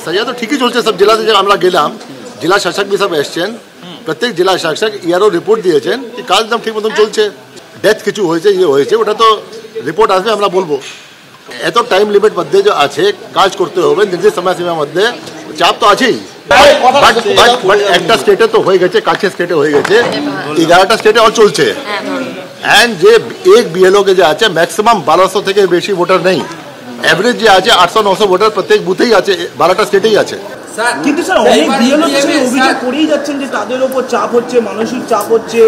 SIR তো ঠিকই চলছে সব জেলাতে। যে আমরা গেলাম, জেলা শাসক भी सब এসছেন, প্রত্যেক জেলা শাসক ইয়ারও রিপোর্ট দিয়েছেন যে কাজ একদম ঠিক মতন চলছে। ডেথ কিছু হয়েছে, ইয়ে হয়েছে, ওটা তো রিপোর্ট আসবে, আমরা বলবো। এত টাইম লিমিট মধ্যে যে আছে কাজ করতে হবে নির্দিষ্ট সময়সীমার মধ্যে, চাপ তো আছেই। বাট একটা স্টেটে তো হয়ে গেছে, কাছে স্টেটে হয়ে গেছে, 11টা স্টেটে অল চলছে। অ্যান্ড যে এক বিএলও কে যে আছে ম্যাক্সিমাম 1200 থেকে বেশি ভোটার নেই, এভারেজ যে আছে 800-900 ভোটার প্রত্যেক বুথেই আছে, 12টা স্টেটেই আছে। কিন্তু স্যার অনেক বিএলও অভিযোগ করেই যাচ্ছেন যে তাদের ওপর চাপ হচ্ছে, মানসিক চাপ হচ্ছে,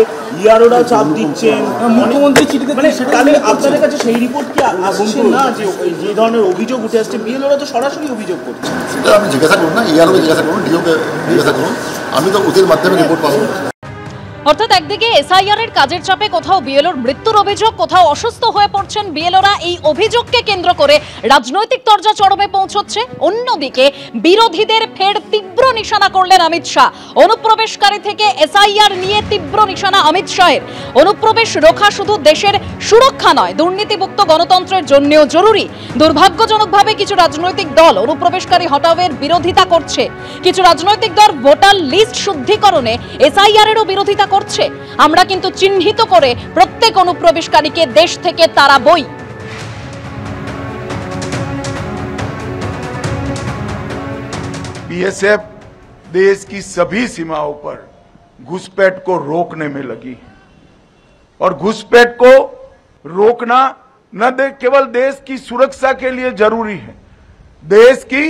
ইয়ারোরা চাপ দিচ্ছেন, মুখ্যমন্ত্রী চিঠিতে। মানে তাহলে আপনাদের কাছে সেই রিপোর্ট কি আসছে না যে ধরনের অভিযোগ উঠে আসছে? বিএলওরা তো সরাসরি অভিযোগ করছে। সেটা আপনি জিজ্ঞাসা করুন না, ইয়ারোকে জিজ্ঞাসা করুন, ডিওকে জিজ্ঞাসা করুন, আমি তো ওদের মাধ্যমে রিপোর্ট পাবো। অর্থাৎ একদিকে এসআইআর এর কাজের চাপে কোথাও বিএলওর মৃত্যুর অভিযোগ, কোথাও অসুস্থ হয়ে পড়ছেন বিএলওরা, এই অভিযোগকে কেন্দ্র করে রাজনৈতিক তরজা চরমে পৌঁছচ্ছে। অন্যদিকে বিরোধীদের ফের তীব্র নিশানা করলেন অমিত শাহ। অনুপ্রবেশকারী থেকে এসআইআর নিয়ে তীব্র নিশানা অমিত শাহের। অনুপ্রবেশ রোখা শুধু দেশের সুরক্ষা নয়, দুর্নীতিমুক্ত গণতন্ত্রের জন্যও জরুরি। দুর্ভাগ্যজনকভাবে কিছু রাজনৈতিক দল অনুপ্রবেশকারী হটাওয়ের বিরোধিতা করছে। কিছু রাজনৈতিক দল ভোটার লিস্ট শুদ্ধিকরণে এসআইআর এরও বিরোধিতা করছে। আমরা কিন্তু চিহ্নিত করে প্রত্যেক অনুপ্রবেশকারীকে দেশ থেকে তাড়াবই। बीएसएफ देश की सभी सीमाओं पर घुसपैठ को रोकने में लगी और घुसपैठ को रोकना न केवल देश की सुरक्षा के लिए जरूरी है, देश की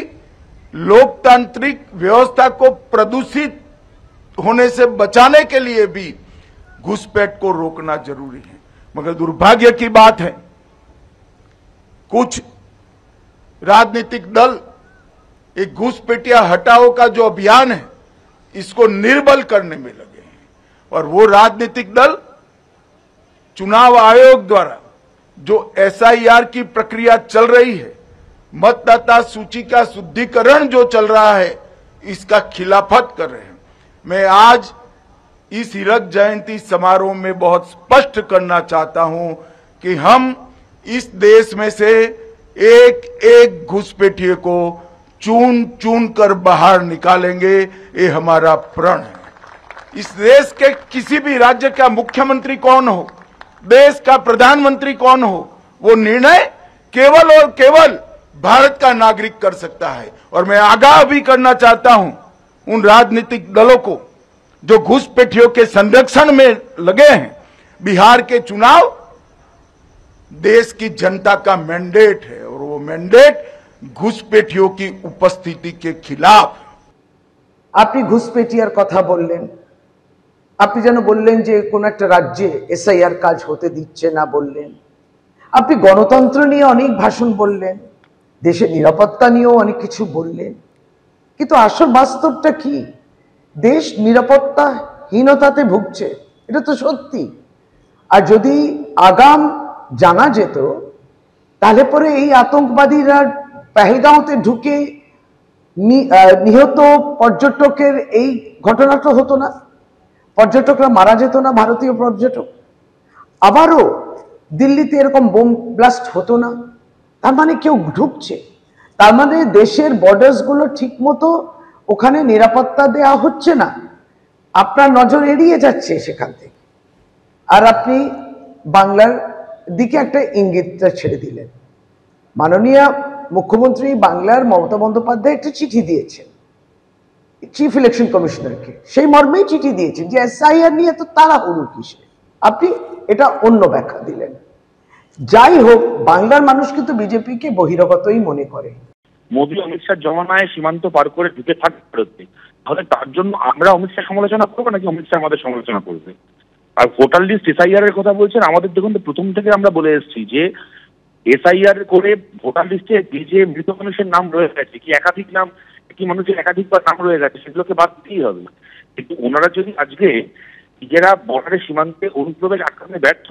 लोकतांत्रिक व्यवस्था को प्रदूषित होने से बचाने के लिए भी घुसपैठ को रोकना जरूरी है। मगर दुर्भाग्य की बात है कुछ राजनीतिक दल एक घुसपैठिया हटाओ का जो अभियान है इसको निर्बल करने में लगे हैं और वो राजनीतिक दल चुनाव आयोग द्वारा जो एसआईआर की प्रक्रिया चल रही है, मतदाता सूची का शुद्धिकरण जो चल रहा है, इसका खिलाफत कर रहे हैं। मैं आज इस हीरक जयंती समारोह में बहुत स्पष्ट करना चाहता हूं कि हम इस देश में से एक एक घुसपैठिए को चुन चुन कर बाहर निकालेंगे, ये हमारा प्रण है। इस देश के किसी भी राज्य का मुख्यमंत्री कौन हो, देश का प्रधानमंत्री कौन हो, वो निर्णय केवल और केवल भारत का नागरिक कर सकता है। और मैं आगाह भी करना चाहता हूं उन राजनीतिक दलों को जो घुसपैठियों के संरक्षण में लगे हैं। बिहार के चुनाव देश की जनता का मैंडेट है और वो मैंडेट घुसपैठियों की उपस्थिति के खिलाफ। আপনি ঘুষপেটিয়ার কথা বললেন, আপনি যেন বললেন যে কোন একটা রাজ্যে এসআইআর কাজ হতে দিচ্ছে না বললেন, আপনি গণতন্ত্র নিয়ে অনেক ভাষণ বললেন, দেশের নিরাপত্তা নিয়েও অনেক কিছু বললেন, কিন্তু আসল বাস্তবটা কি? দেশ নিরাপত্তাহীনতাতে ভুগছে, এটা তো সত্যি। আর যদি আগাম জানা যেত তাহলে পরে এই আতঙ্কবাদীরা পেহেলগাঁওতে ঢুকে নিহত পর্যটকের এই ঘটনাটা হতো না, পর্যটকরা মারা যেত না, ভারতীয় পর্যটক। আবারও দিল্লিতে এরকম বোম ব্লাস্ট হতো না। তার মানে কেউ ঢুকছে, তার মানে দেশের বর্ডার্সগুলো ঠিক মতো ওখানে নিরাপত্তা দেওয়া হচ্ছে না, আপনার নজর এড়িয়ে যাচ্ছে সেখান থেকে। আর আপনি বাংলার দিকে একটা ইঙ্গিতটা ছেড়ে দিলেন। মাননীয় মুখ্যমন্ত্রী বাংলার মমতা বন্দ্যোপাধ্যায় একটা চিঠি দিয়েছেন চিফ ইলেকশন কমিশনারকে, সেই মর্মেই চিঠি দিয়েছেন যে এসআইআর নিয়ে তো তাড়াহুড়ো কিসে। আপনি এটা অন্য ব্যাখ্যা দিলেন। যাই হোক, বাংলার মানুষ কিন্তু বিজেপিকে বহিরাগতই মনে করে। মোদী অমিত শাহ জমানায় সীমান্ত পার করে ঢুকে থাকতে পারবে, তাহলে তার জন্য আমরা অমিত শাহ সমালোচনা করবো নাকি অমিত শাহ আমাদের সমালোচনা করবে? আর ভোটার লিস্ট এসআইআর এর কথা বলছেন, আমাদের দেখুন তো প্রথম থেকে আমরা বলে এসেছি যে এসআইআর করে ভোটার লিস্টে যে মৃত মানুষের নাম রয়ে গেছে, কি একাধিক নাম, কি মানুষের একাধিকবার নাম রয়ে গেছে, সেগুলোকে বাদ দিতেই হবে। কিন্তু ওনারা যদি আজকে নিজেরা বর্ডারের সীমান্তে অনুপ্রবেশ আটকাতে ব্যর্থ,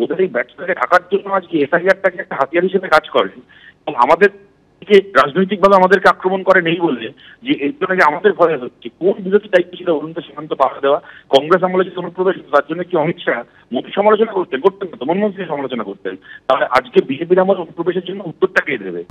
ওদের এই ব্যর্থতাকে ঢাকার জন্য আজকে এসআইআরটাকে একটা হাতিয়ার হিসেবে কাজ করেন এবং আমাদের রাজনৈতিকভাবে আমাদেরকে আক্রমণ করে নেই বললে যে এর জন্য যে আমাদের ভয় হচ্ছে, কোন বিরোধী দায়িত্ব ছিল অনন্ত সীমান্ত পাহারা দেওয়া? কংগ্রেস আমলে যে অনুপ্রবেশ, তার জন্য কি অমিত শাহ মোদী সমালোচনা করতেন না তো, মনমোহন সিং সমালোচনা করতেন, তাহলে আজকে বিজেপির আমার অনুপ্রবেশের জন্য উত্তরটা কে দেবে?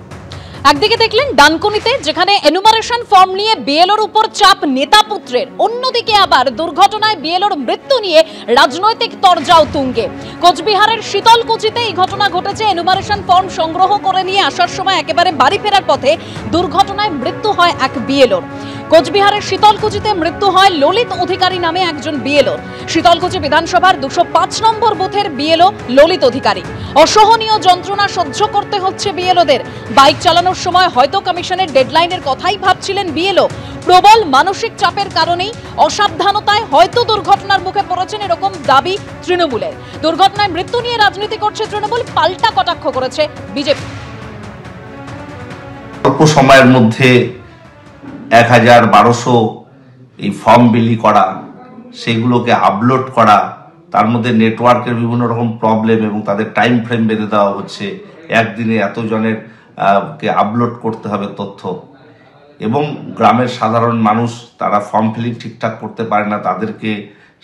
একদিকে দেখলেন ডানকুনিতে যেখানে এনুমারেশন ফর্ম নিয়ে বিএলওর উপর চাপ নেতা পুত্রের, অন্যদিকে আবার দুর্ঘটনায় বিএলওর মৃত্যু নিয়ে রাজনৈতিক তরজাও তুঙ্গে। কোচবিহারের শীতলকুচিতে এই ঘটনা ঘটেছে। এনুমারেশন ফর্ম সংগ্রহ করে নিয়ে আসার সময় একেবারে বাড়ি ফেরার পথে দুর্ঘটনায় মৃত্যু হয় এক বিএলওর। কোচবিহারের শীতলকুচিতে মৃত্যু হয় ললিত অধিকারী নামে একজন বিএলওর। শীতলকুচি বিধানসভার 205 নম্বর বুথের বিএলও ললিত অধিকারী। অসহনীয় যন্ত্রণা সহ্য করতে হচ্ছে বিএলওদের। বাইক চালানোর সময় হয়তো কমিশনের ডেডলাইনের কথাই ভাবছিলেন বিএলও। প্রবল মানসিক চাপের কারণেই অসাবধানতায় হয়তো দুর্ঘটনার মুখে পড়েছেন, এরকম দাবি তৃণমূলের। দুর্ঘটনায় মৃত্যু নিয়ে রাজনীতি করছে তৃণমূল, পাল্টা কটাক্ষ করেছে বিজেপি। অল্প সময়ের মধ্যে 1000-1200 এই ফর্ম বিলি করা, সেগুলোকে আপলোড করা, তার মধ্যে নেটওয়ার্কের বিভিন্ন রকম প্রবলেম এবং তাদের টাইম ফ্রেম বেঁধে দেওয়া হচ্ছে, একদিনে এতজনের কে আপলোড করতে হবে তথ্য, এবং গ্রামের সাধারণ মানুষ তারা ফর্ম ফিলিং ঠিকঠাক করতে পারে না, তাদেরকে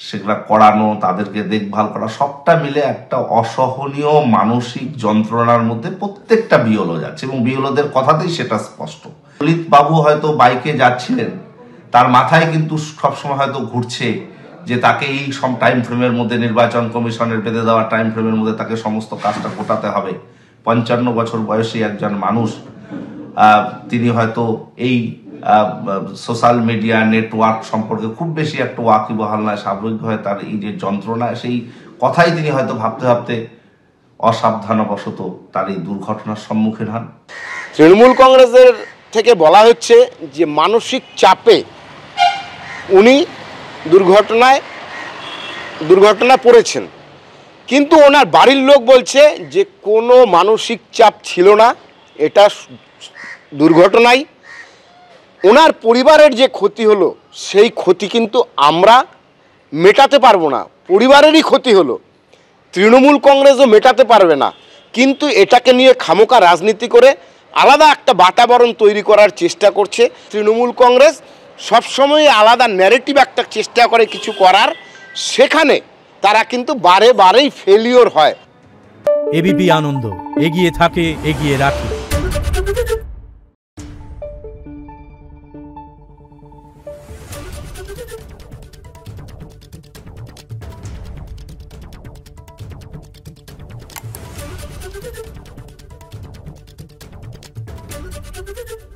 সেগুলা করানো, তাদেরকে দেখভাল করা, সবটা মিলে একটা অসহনীয় মানসিক যন্ত্রণার মধ্যে প্রত্যেকটা বিএলও যাচ্ছে এবং বিএলওদের কথাতেই সেটা স্পষ্ট। ললিত বাবু হয়তো বাইকে যাচ্ছিলেন, তার মাথায় কিন্তু সবসময় হয়তো ঘুরছে যে তাকে এই সব টাইম ফ্রেমের মধ্যে, নির্বাচন কমিশনের বেঁধে দেওয়া টাইম ফ্রেমের মধ্যে তাকে সমস্ত কাজটা গোটাতে হবে। 55 বছর বয়সী একজন মানুষ, তিনি হয়তো এই সোশ্যাল মিডিয়া নেটওয়ার্ক সম্পর্কে খুব বেশি একটা ওয়াকিবহাল নয়, স্বাভাবিকভাবে তার এই যে যন্ত্রণা, সেই কথাই তিনি হয়তো ভাবতে ভাবতে অসাবধানবশত তার এই দুর্ঘটনার সম্মুখীন হন। তৃণমূল কংগ্রেসের থেকে বলা হচ্ছে যে মানসিক চাপে উনি দুর্ঘটনায় পড়েছেন, কিন্তু ওনার বাড়ির লোক বলছে যে কোনো মানসিক চাপ ছিল না, এটা দুর্ঘটনাই। ওনার পরিবারের যে ক্ষতি হলো সেই ক্ষতি কিন্তু আমরা মেটাতে পারবো না, পরিবারেরই ক্ষতি হলো, তৃণমূল কংগ্রেসও মেটাতে পারবে না। কিন্তু এটাকে নিয়ে খামোকা রাজনীতি করে আলাদা একটা বাতাবরণ তৈরি করার চেষ্টা করছে তৃণমূল কংগ্রেস। সবসময় আলাদা ন্যারেটিভ একটা চেষ্টা করে কিছু করার, সেখানে তারা কিন্তু বারেই ফেলিওর হয়। এবিপি আনন্দ, এগিয়ে থাকে, এগিয়ে রাখে। Thank you.